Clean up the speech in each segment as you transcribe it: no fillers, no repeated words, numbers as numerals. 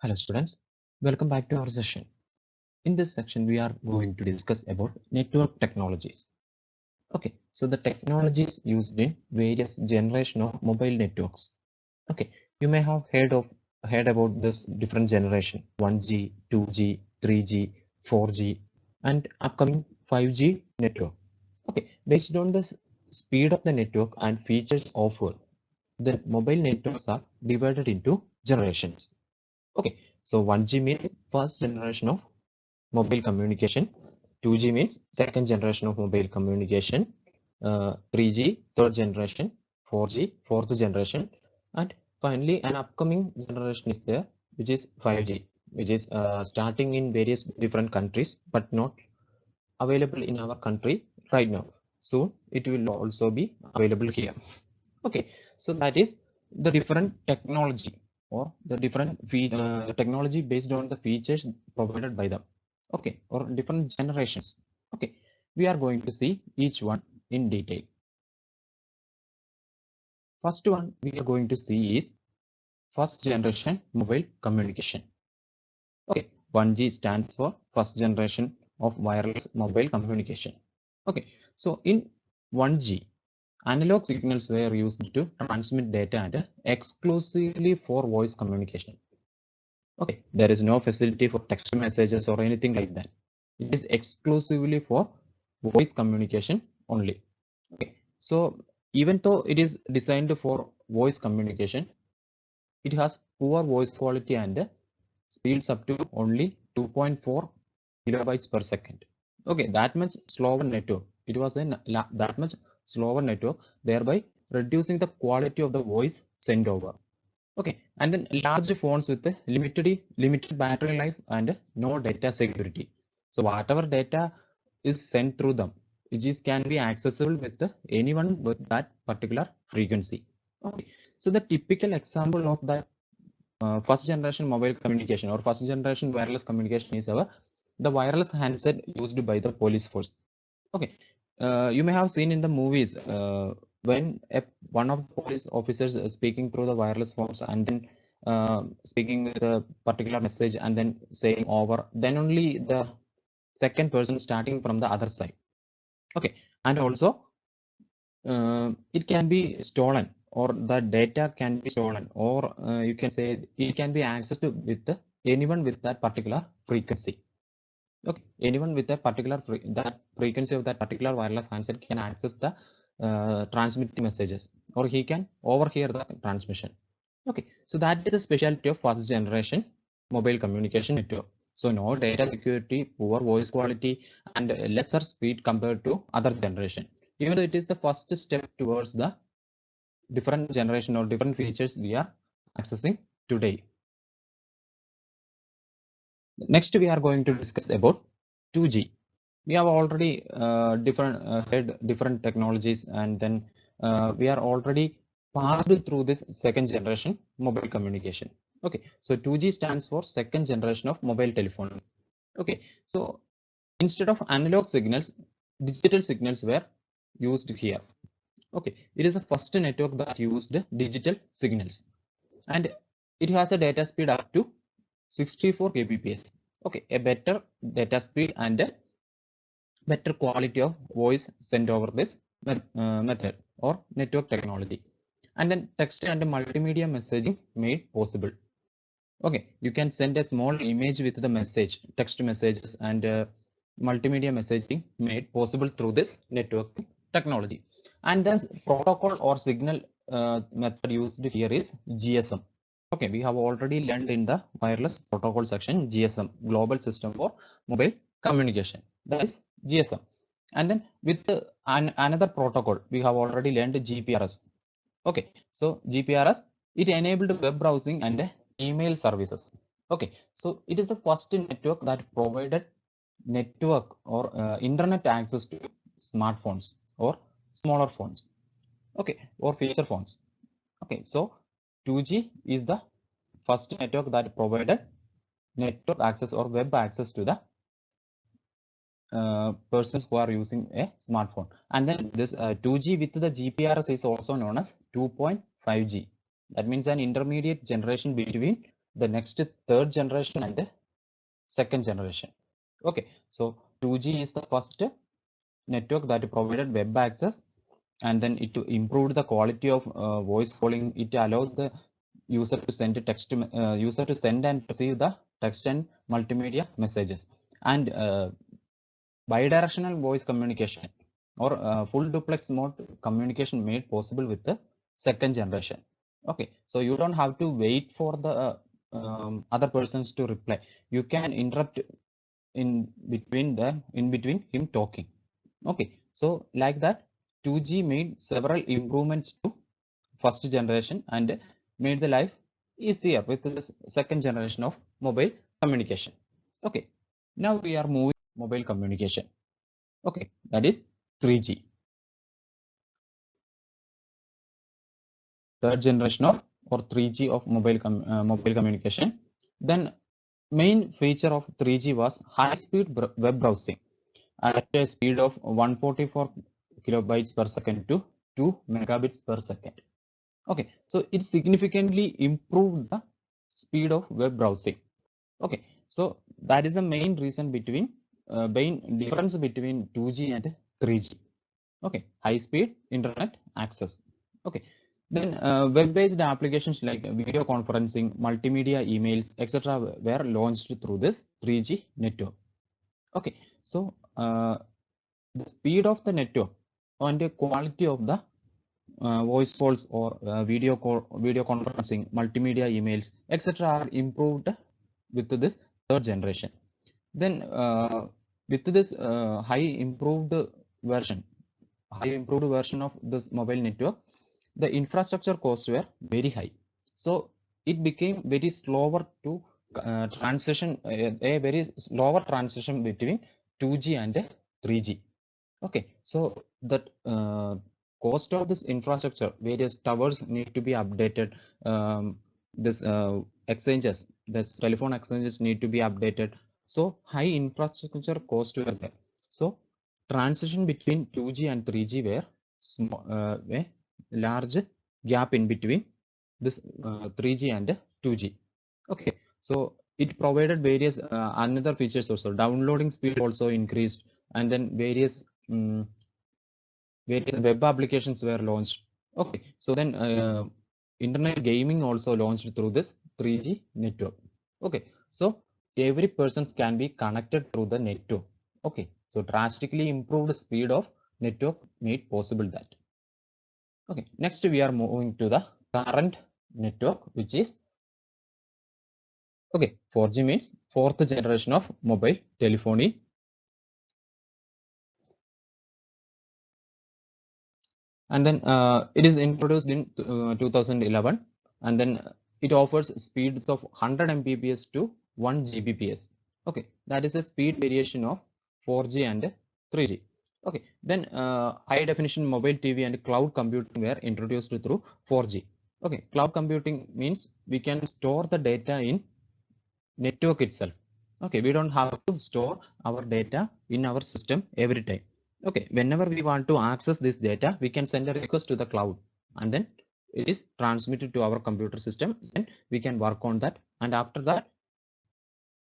Hello students, welcome back to our session. In this section, we are going to discuss about network technologies. Okay, so the technologies used in various generation of mobile networks. Okay, you may have heard about this different generation 1G, 2G, 3G, 4G, and upcoming 5G network. Okay, based on the speed of the network and features offered, the mobile networks are divided into generations. Okay, so 1G means first generation of mobile communication, 2G means second generation of mobile communication, 3G third generation, 4G fourth generation, and finally an upcoming generation is there, which is 5G, which is starting in various different countries but not available in our country right now. Soon it will also be available here. Okay, so that is the different technology or the different technology based on the features provided by them. Okay, or different generations. Okay, we are going to see each one in detail. First one we are going to see is first generation mobile communication. Okay, 1G stands for first generation of wireless mobile communication. Okay, so in 1G, analog signals were used to transmit data and exclusively for voice communication. Okay, there is no facility for text messages or anything like that. It is exclusively for voice communication only. Okay, so even though it is designed for voice communication, it has poor voice quality and speeds up to only 2.4 kilobytes per second. Okay, that much slower network. It was that much slower network, thereby reducing the quality of the voice sent over. Okay, and then large phones with limited battery life and no data security. So whatever data is sent through them, which is can be accessible with anyone with that particular frequency. Okay, so the typical example of that first generation mobile communication or first generation wireless communication is the wireless handset used by the police force. Okay, you may have seen in the movies when one of the police officers is speaking through the wireless phones and then speaking with a particular message and then saying over, then only the second person starting from the other side. Okay, and also it can be stolen or the data can be stolen, or you can say it can be accessed with anyone with that particular frequency. Okay, anyone with a particular that frequency of that particular wireless handset can access the transmitting messages, or he can overhear the transmission. Okay, so that is a specialty of first generation mobile communication network. So no data security, poor voice quality, and lesser speed compared to other generation. Even though it is the first step towards the different generation or different features we are accessing today. Next, we are going to discuss about 2G. We have already had different technologies, and then we are already passed through this second generation mobile communication. Okay, so 2G stands for second generation of mobile telephone. Okay, so instead of analog signals, digital signals were used here. Okay, it is the first network that used digital signals, and it has a data speed up to 64 kbps. Okay, a better data speed and a better quality of voice sent over this method or network technology. And then text and multimedia messaging made possible. Okay, you can send a small image with the message, text messages, and multimedia messaging made possible through this network technology. And then protocol or signal method used here is GSM. Okay, we have already learned in the wireless protocol section GSM, Global System for Mobile Communication. That is GSM. And then with another protocol, we have already learned GPRS. Okay, so GPRS, it enabled web browsing and email services. Okay, so it is the first network that provided network or internet access to smartphones or smaller phones. Okay, or feature phones. Okay, so 2G is the first network that provided network access or web access to the persons who are using a smartphone. And then this 2G with the GPRS is also known as 2.5G. That means an intermediate generation between the next third generation and second generation. Okay, so 2G is the first network that provided web access, and then it improved the quality of voice calling. It allows the user to send and receive the text and multimedia messages, and bidirectional voice communication or full duplex mode communication made possible with the second generation. Okay, so you don't have to wait for the other persons to reply. You can interrupt in between him talking. Okay, so like that 2G made several improvements to first generation and made the life easier with the second generation of mobile communication. Okay, now we are moving mobile communication. Okay, that is 3G, third generation of or 3G of mobile communication. Then main feature of 3G was high speed web browsing at a speed of 144 kilobytes per second to 2 megabits per second. Okay, so it significantly improved the speed of web browsing. Okay, so that is the main reason between main difference between 2G and 3G. Okay, high speed internet access. Okay, then web-based applications like video conferencing, multimedia, emails, etc. were launched through this 3G network. Okay, so the speed of the network and the quality of the voice calls or video conferencing, multimedia, emails, etc. are improved with this third generation. Then with this high improved version of this mobile network, the infrastructure costs were very high. So it became very slower to transition, a very slower transition between 2G and 3G. Okay, so that cost of this infrastructure, various towers need to be updated. This exchanges, this telephone exchanges need to be updated. So high infrastructure cost were there. So transition between 2G and 3G were small, a large gap in between this 3G and 2G. Okay, so it provided various another features also. Downloading speed also increased, and then various web applications were launched. Okay, so then internet gaming also launched through this 3G network. Okay, so every person can be connected through the network. Okay, so drastically improved speed of network made possible that. Okay, next we are moving to the current network, which is 4G means fourth generation of mobile telephony. And then it is introduced in 2011, and then it offers speeds of 100 Mbps to 1 Gbps. Okay, that is a speed variation of 4G and 3G. Okay, then high definition mobile TV and cloud computing were introduced through 4G. Okay, cloud computing means we can store the data in network itself. Okay, we don't have to store our data in our system every time. Okay, whenever we want to access this data, we can send a request to the cloud, and then it is transmitted to our computer system, and we can work on that, and after that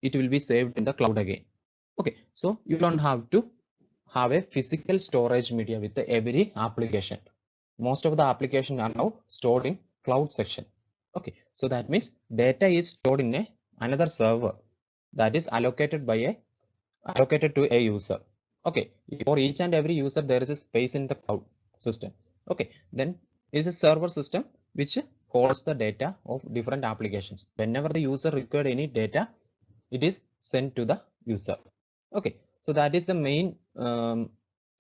it will be saved in the cloud again. Okay, so you don't have to have a physical storage media with every application. Most of the applications are now stored in cloud section. Okay, so that means data is stored in another server that is allocated to a user. Okay, for each and every user there is a space in the cloud system. Okay, then is a server system which holds the data of different applications. Whenever the user required any data, it is sent to the user. Okay, so that is the main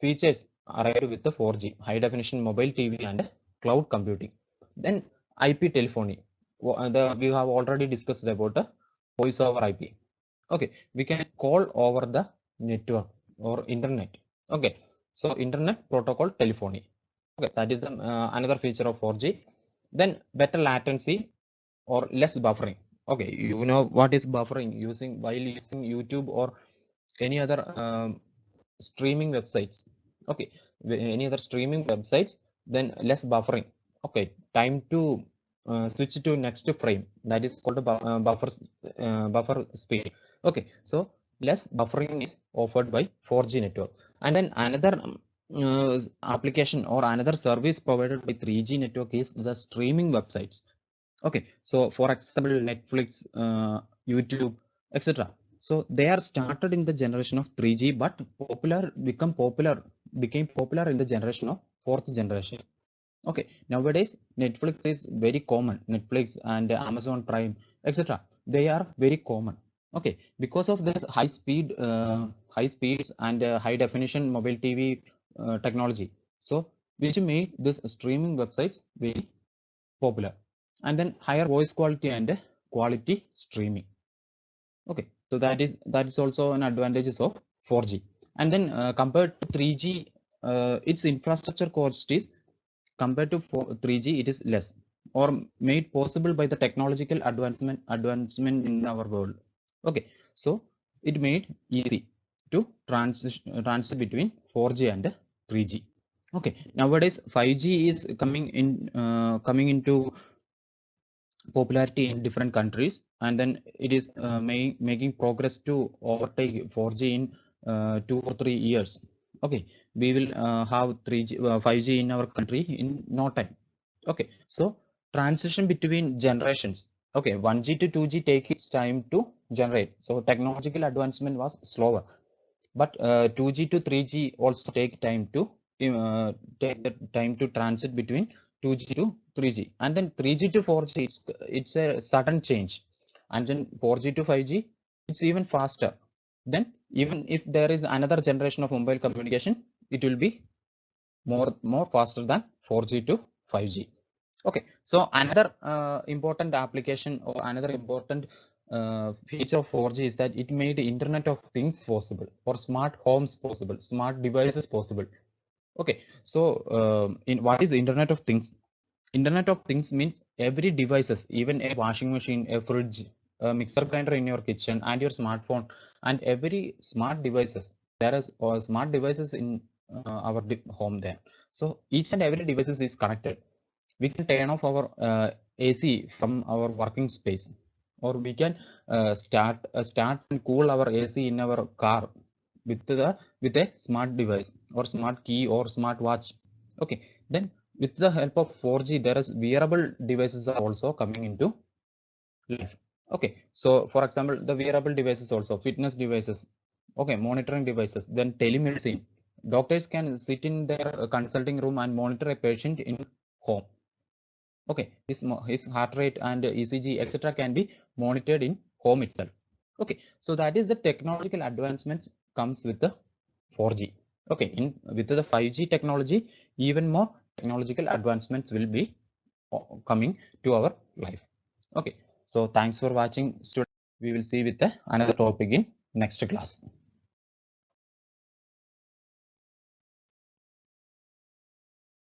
features arrived with the 4G, high definition mobile TV and cloud computing. Then IP telephony. We have already discussed about the voice over IP. Okay, we can call over the network or internet. Okay, so internet protocol telephony. Okay, that is the, another feature of 4G. Then better latency or less buffering. Okay, you know what is buffering while using YouTube or any other streaming websites. Okay, any other streaming websites, then less buffering. Okay, time to switch to next frame, that is called buffer speed. Okay, so less buffering is offered by 4G network. And then another application or another service provided by 3G network is the streaming websites. Okay, so for example, Netflix, YouTube, etc. So they are started in the generation of 3G, but became popular in the generation of 4th generation. Okay, nowadays Netflix is very common. Netflix and Amazon Prime, etc. They are very common. Okay, because of this high speeds and high definition mobile TV technology, so which made this streaming websites very popular. And then higher voice quality and quality streaming. Okay, so that is also an advantages of 4G. And then compared to 3G, its infrastructure cost is, compared to 3G, it is less, or made possible by the technological advancement in our world. Okay, so it made easy to transit between 4G and 3G. Okay, nowadays 5G is coming into popularity in different countries, and then it is making progress to overtake 4G in 2 or 3 years. Okay, we will have 3G 5G in our country in no time. Okay, so transition between generations. Okay, 1G to 2G take its time to generate, so technological advancement was slower. But 2G to 3G also take time to transit between 2G to 3G. And then 3G to 4G, it's a sudden change. And then 4G to 5G, it's even faster. Then even if there is another generation of mobile communication, it will be more faster than 4G to 5G. Okay, so another important application or another important feature of 4G is that it made Internet of Things possible, or smart homes possible, smart devices possible. Okay, so in what is Internet of Things? Internet of Things means every devices, even a washing machine, a fridge, a mixer grinder in your kitchen, and your smartphone, and every smart devices. There is smart devices in our home there. So each and every devices is connected. We can turn off our AC from our working space, or we can start and cool our AC in our car with a smart device, or smart key, or smart watch. Okay, then with the help of 4G, there is wearable devices are also coming into life. Okay, so for example, the wearable devices also, fitness devices, okay, monitoring devices, then telemedicine. Doctors can sit in their consulting room and monitor a patient in home. Okay, his heart rate and ECG, etc. can be monitored in home itself. Okay, so that is the technological advancement comes with the 4G. Okay, with the 5G technology, even more technological advancements will be coming to our life. Okay, so thanks for watching, students. We will see with another topic in next class.